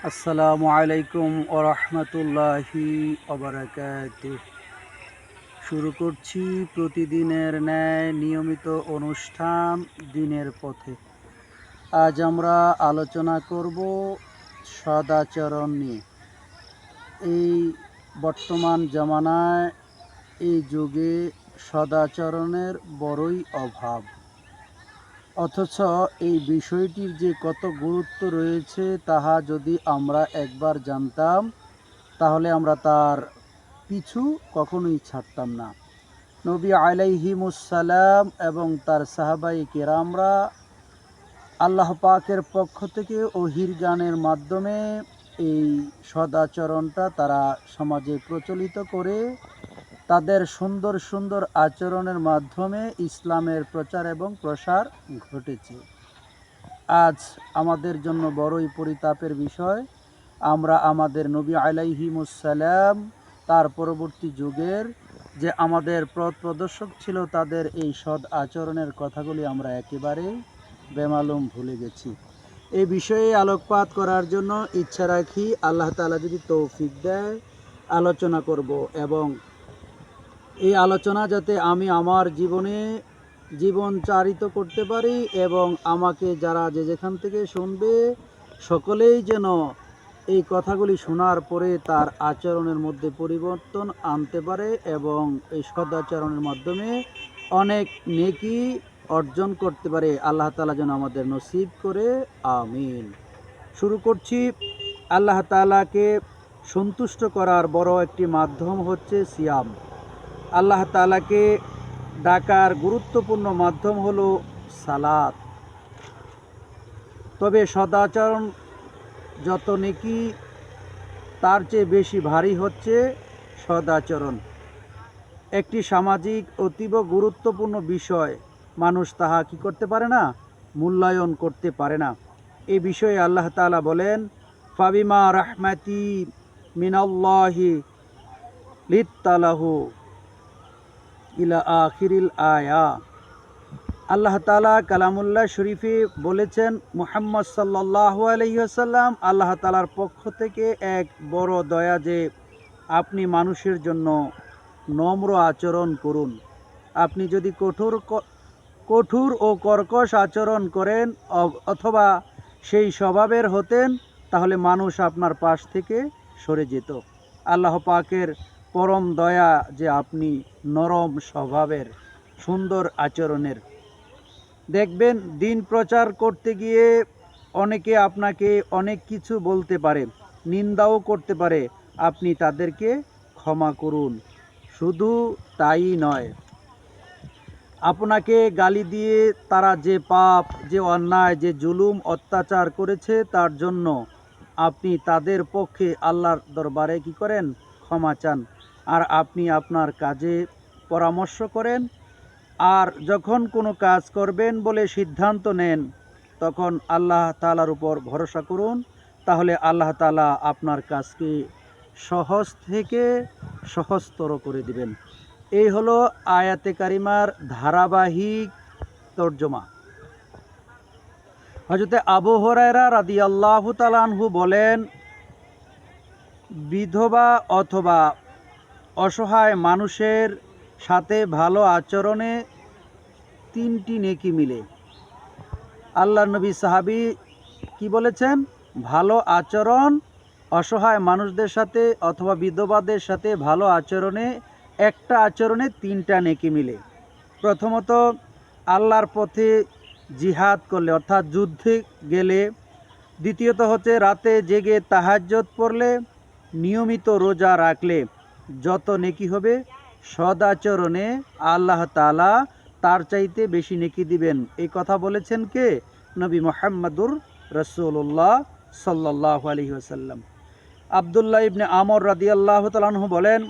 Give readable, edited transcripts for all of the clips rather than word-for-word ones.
আসসালামু আলাইকুম ওরহমতুল্লাহি ওবারাকাতুহ। শুরু করছি প্রতিদিনের ন্যায় নিয়মিত অনুষ্ঠান দিনের পথে। আজ আমরা আলোচনা করব সদাচরণ নিয়ে। এই বর্তমান জামানায়, এই যুগে সদাচরণের বড়ই অভাব। অথচ এই বিষয়টির যে কত গুরুত্ব রয়েছে তাহা যদি আমরা একবার জানতাম, তাহলে আমরা তার পিছু কখনোই ছাড়তাম না। নবী আলাইহিমুসসালাম এবং তার সাহাবায়ে কেরামরা আল্লাহ পাকের পক্ষ থেকে ওহির গানের মাধ্যমে এই সদাচরণটা তারা সমাজে প্রচলিত করে তাদের সুন্দর সুন্দর আচরণের মাধ্যমে ইসলামের প্রচার এবং প্রসার ঘটেছে। আজ আমাদের জন্য বড়ই পরিতাপের বিষয়, আমরা আমাদের নবী আলাইহিমুসসালাম তার পরবর্তী যুগের যে আমাদের পথ প্রদর্শক ছিল তাদের এই সৎ আচরণের কথাগুলি আমরা একেবারেই বেমালুম ভুলে গেছি। এই বিষয়ে আলোকপাত করার জন্য ইচ্ছা রাখি, আল্লাহ তাআলা যদি তৌফিক দেয় আলোচনা করব, এবং এই আলোচনা যাতে আমি আমার জীবন চারিত করতে পারি এবং আমাকে যারা যেখান থেকে শুনবে সকলেই যেন এই কথাগুলি শোনার পরে তার আচরণের মধ্যে পরিবর্তন আনতে পারে এবং এই সদাচরণের মাধ্যমে অনেক নেকি অর্জন করতে পারে। আল্লাহ তাআলা যেন আমাদের নসিব করে, আমিন। শুরু করছি। আল্লাহ তাআলাকে সন্তুষ্ট করার বড় একটি মাধ্যম হচ্ছে সিয়াম। আল্লাহ তাআলাকে ডাকার গুরুত্বপূর্ণ মাধ্যম হলো সালাত। তবে সদাচরণ যত নেকি তার চেয়ে বেশি ভারী হচ্ছে সদাচরণ। একটি সামাজিক অতীব গুরুত্বপূর্ণ বিষয়, মানুষ তাহা কি করতে পারে না, মূল্যায়ন করতে পারে না। এই বিষয়ে আল্লাহ তাআলা বলেন, ফাবিমা রাহমাতি মিনাল্লাহি লিত্তালাহু ইলা আখিরিল আয়া। আল্লাহ তাআলা কালামুল্লাহ শরীফে বলেছেন, মুহাম্মদ সাল্লাল্লাহু আলাইহি ওয়াসাল্লাম, আল্লাহ তাআলার পক্ষ থেকে এক বড় দয়া যে আপনি মানুষের জন্য নম্র আচরণ করুন। আপনি যদি কঠোর ও কর্কশ আচরণ করেন অথবা সেই স্বভাবের হতেন, তাহলে মানুষ আপনার পাশ থেকে সরে যেত। আল্লাহ পাকের পরম দয়া যে আপনি নরম স্বভাবের, সুন্দর আচরণের। দেখবেন, দিন প্রচার করতে গিয়ে অনেকে আপনাকে অনেক কিছু বলতে পারে, নিন্দাও করতে পারে, আপনি তাদেরকে ক্ষমা করুন। শুধু তাই নয়, আপনাকে গালি দিয়ে তারা যে পাপ, যে অন্যায়, যে জুলুম অত্যাচার করেছে তার জন্য আপনি তাদের পক্ষে আল্লাহর দরবারে কি করেন, ক্ষমা চান। আর আপনি আপনার কাজে পরামর্শ করেন। আর যখন কোনো কাজ করবেন বলে সিদ্ধান্ত নেন, তখন আল্লাহ তাআলার উপর ভরসা করুন, তাহলে আল্লাহ তাআলা আপনার কাজকে সহজ থেকে সহজতর করে দিবেন। এই হলো আয়াতে কারিমার ধারাবাহিক তর্জমা। হযরতে আবু হুরায়রা রাদিয়াল্লাহু তাআলা আনহু বলেন, বিধবা অথবা অসহায় মানুষের সাথে ভালো আচরণে 3টি নেকি মিলে। আল্লাহর নবী সাহাবী কি বলেছেন? ভালো আচরণ, অসহায় মানুষদের সাথে অথবা বিধবাদের সাথে ভালো আচরণে, একটা আচরণে 3টা নেকি মিলে। প্রথমত, আল্লাহর পথে জিহাদ করলে অর্থাৎ যুদ্ধে গেলে। দ্বিতীয়ত হচ্ছে রাতে জেগে তাহাজ্জুদ পড়লে, নিয়মিত রোজা রাখলে যত নেকি হবে, সদাচরণে আল্লাহ তাআলা তার চাইতে বেশি নেকি দিবেন। এই কথা বলেছেন কে? নবী মুহাম্মদুর রাসূলুল্লাহ সাল্লাল্লাহু আলাইহি ওয়াসাল্লাম। আব্দুল্লাহ ইবনে আমর রাদিয়াল্লাহু তাআলা আনহু বলেন,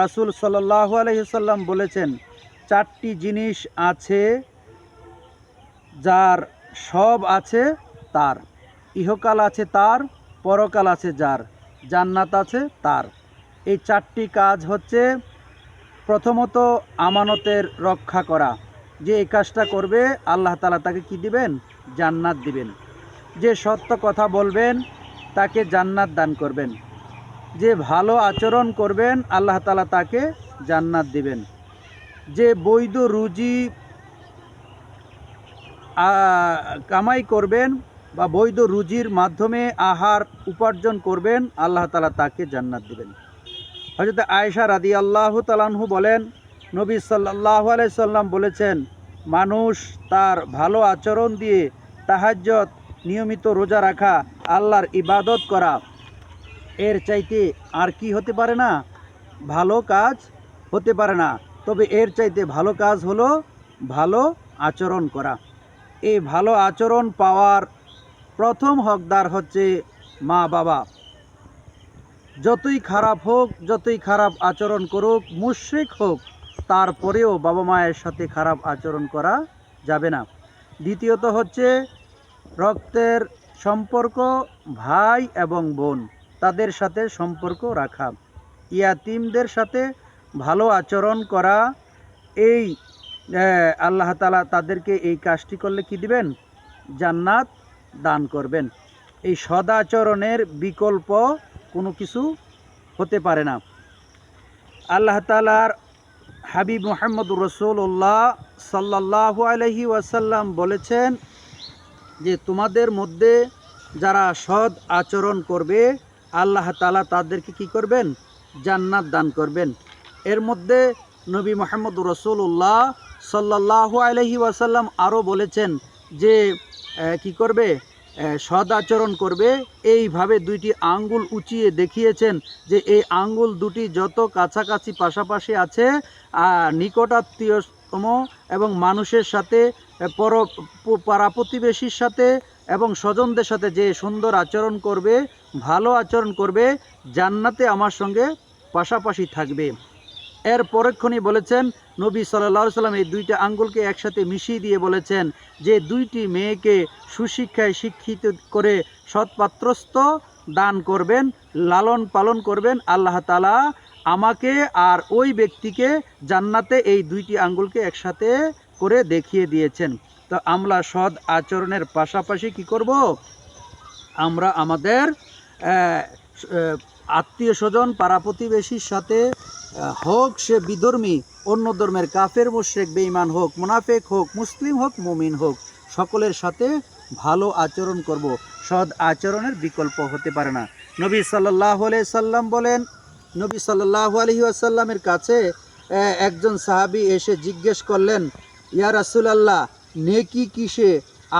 রাসূল সাল্লাল্লাহু আলাইহি ওয়াসাল্লাম বলেছেন, 4টি জিনিস আছে যার সব আছে তার, ইহকাল আছে তার, পরকাল আছে যার, জান্নাত আছে তার। এই 4টি কাজ হচ্ছে, প্রথমত আমানতের রক্ষা করা। যে এই কাজটা করবে আল্লাহ তাআলা তাকে কি দিবেন? জান্নাত দিবেন। যে সত্য কথা বলবেন, তাকে জান্নাত দান করবেন। যে ভালো আচরণ করবেন আল্লাহ তাআলা তাকে জান্নাত দিবেন। যে বৈধ রুজি কামাই করবেন বা বৈধ রুজির মাধ্যমে আহার উপার্জন করবেন আল্লাহ তাআলা তাকে জান্নাত দিবেন। হযরত আয়েশা রাদিয়াল্লাহু তাআলা আনহু বলেন, নবী সাল্লাল্লাহু আলাইহি সাল্লাম বলেছেন, মানুষ তার ভালো আচরণ দিয়ে তাহাজ্জুদ, নিয়মিত রোজা রাখা, আল্লাহর ইবাদত করা, এর চাইতে আর কি হতে পারে না? ভালো কাজ হতে পারে না। তবে এর চাইতে ভালো কাজ হলো ভালো আচরণ করা। এই ভালো আচরণ পাওয়ার প্রথম হকদার হচ্ছে মা বাবা। যতই খারাপ হোক, যতই খারাপ আচরণ করুক, মুশরিক হোক, তারপরেও বাবা মায়ের সাথে খারাপ আচরণ করা যাবে না। দ্বিতীয়ত হচ্ছে রক্তের সম্পর্ক, ভাই এবং বোন, তাদের সাথে সম্পর্ক রাখা। ইয়াতিমদের সাথে ভালো আচরণ করা। এই আল্লাহ তাআলা তাদেরকে এই কাজটি করলে কি দিবেন? জান্নাত দান করবেন। এই সদাচরণের বিকল্প কোনো কিছু হতে পারে না। আল্লাহ তাআলার হাবিব মুহাম্মদুর রাসূলুল্লাহ সাল্লাল্লাহু আলাইহি ওয়াসাল্লাম বলেছেন যে তোমাদের মধ্যে যারা সৎ আচরণ করবে আল্লাহ তাআলা তাদেরকে কি করবেন? জান্নাত দান করবেন। এর মধ্যে নবী মুহাম্মদুর রাসূলুল্লাহ সাল্লাল্লাহু আলাইহি ওয়াসাল্লাম আরও বলেছেন যে কি করবে? সৎ আচরণ করবে। এইভাবে দুইটি আঙ্গুল উঁচিয়ে দেখিয়েছেন যে এই আঙ্গুল দুটি যত কাছাকাছি পাশাপাশি আছে, নিকটাত্মীয়তম এবং মানুষের সাথে, পাড়া প্রতিবেশীর সাথে এবং স্বজনদের সাথে যে সুন্দর আচরণ করবে, ভালো আচরণ করবে, জান্নাতে আমার সঙ্গে পাশাপাশি থাকবে। এর পরক্ষণই বলেছেন নবী সাল্লাল্লাহু আলাইহি সাল্লাম এই দুইটা আঙ্গুলকে একসাথে মিশিয়ে দিয়ে বলেছেন যে দুইটি মেয়েকে সুশিক্ষায় শিক্ষিত করে সৎপাত্রস্থ দান করবেন, লালন পালন করবেন, আল্লাহ তাআলা আমাকে আর ওই ব্যক্তিকে জান্নাতে এই দুইটি আঙ্গুলকে একসাথে করে দেখিয়ে দিয়েছেন। তো আমরা সৎ আচরণের পাশাপাশি কি করব? আমরা আমাদের আত্মীয় স্বজন, পাড়া প্রতিবেশীর সাথে হোক সে বিধর্মী, অন্য ধর্মের কাফের, মুশরিক, বেঈমান হোক, মুনাফিক হোক, মুসলিম হোক, মুমিন হোক, সকলের সাথে ভালো আচরণ করব। সৎ আচরণের বিকল্প হতে পারে না। নবী সাল্লাল্লাহু আলাইহি সাল্লাম বলেন, নবী সাল্লাল্লাহু আলাইহি ওয়াসাল্লামের কাছে একজন সাহাবী এসে জিজ্ঞেস করলেন, ইয়া রাসূলুল্লাহ, নেকি কিসে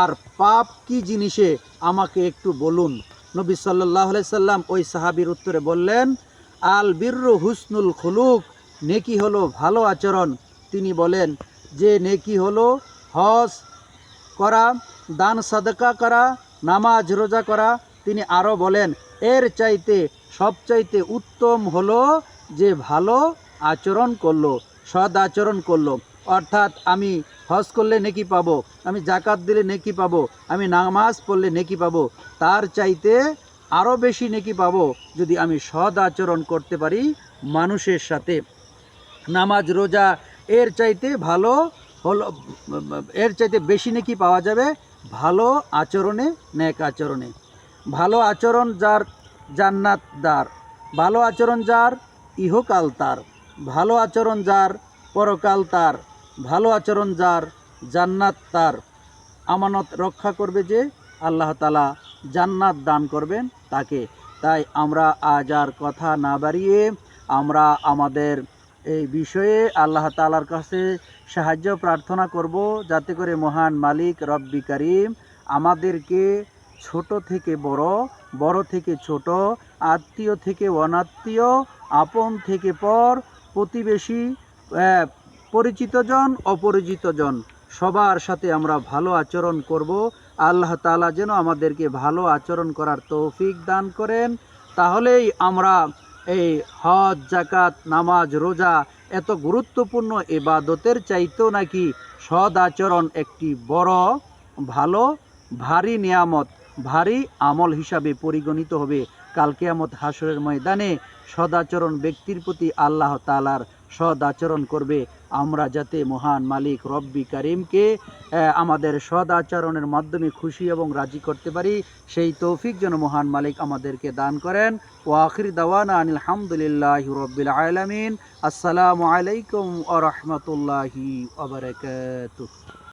আর পাপ কি জিনিসে আমাকে একটু বলুন। নবী সাল্লাল্লাহু আলাইহি সাল্লাম ওই সাহাবীর উত্তরে বললেন, আল বিররু হুসনুল খুলুক, নেকি হলো ভালো আচরণ। তিনি বলেন যে নেকি হলো হজ করা, দান সাদকা করা, নামাজ রোজা করা। তিনি আরও বলেন এর চাইতে সবচাইতে উত্তম হলো যে ভালো আচরণ করলো, সৎ আচরণ করলো। অর্থাৎ আমি হজ করলে নেকি পাবো, আমি জাকাত দিলে নেকি পাবো, আমি নামাজ পড়লে নেকি পাবো, তার চাইতে আরও বেশি নেকি পাবো যদি আমি সৎ আচরণ করতে পারি মানুষের সাথে। নামাজ রোজা এর চাইতে ভালো হলো, এর চাইতে বেশি নেকি পাওয়া যাবে ভালো আচরণে, নেক আচরণে। ভালো আচরণ যার জান্নাত দার, ভালো আচরণ যার ইহকাল তার, ভালো আচরণ যার পরকাল তার, ভালো আচরণ যার জান্নাত তার। আমানত রক্ষা করবে যে আল্লাহ তাআলা জান্নাত দান করবেন তাকে। তাই আমরা আজ আর কথা না বাড়িয়ে আমরা আমাদের এই বিষয়ে আল্লাহ তাআলার কাছে সাহায্য প্রার্থনা করব, যাতে করে মহান মালিক রব্বি কারীম আমাদেরকে ছোট থেকে বড়, বড় থেকে ছোট, আত্মীয় থেকে অনাত্মীয়, আপন থেকে পর, প্রতিবেশী, পরিচিতজন, অপরিচিতজন, সবার সাথে আমরা ভালো আচরণ করব। আল্লাহ তাআলা যেন আমাদেরকে ভালো আচরণ করার তৌফিক দান করেন। তাহলেই আমরা এই হজ, জাকাত, নামাজ, রোজা এত গুরুত্বপূর্ণ ইবাদতের চাইতেও নাকি সৎ আচরণ একটি বড়, ভালো, ভারী নিয়ামত, ভারী আমল হিসাবে পরিগণিত হবে। কাল কিয়ামত হাসরের ময়দানে সদাচরণ ব্যক্তির প্রতি আল্লাহ তাআলার সৎ আচরণ করবে। আমরা যাতে মহান মালিক রব্বি কারিমকে আমাদের সৎ আচরণের মাধ্যমে খুশি এবং রাজি করতে পারি, সেই তৌফিক যেন মহান মালিক আমাদেরকে দান করেন। ওয়া আখির দাওয়ানা আনিল হামদুলিল্লাহি রাব্বিল আলামিন। আসসালামু আলাইকুম ওয়া রাহমাতুল্লাহি ওয়া বারাকাতুহু।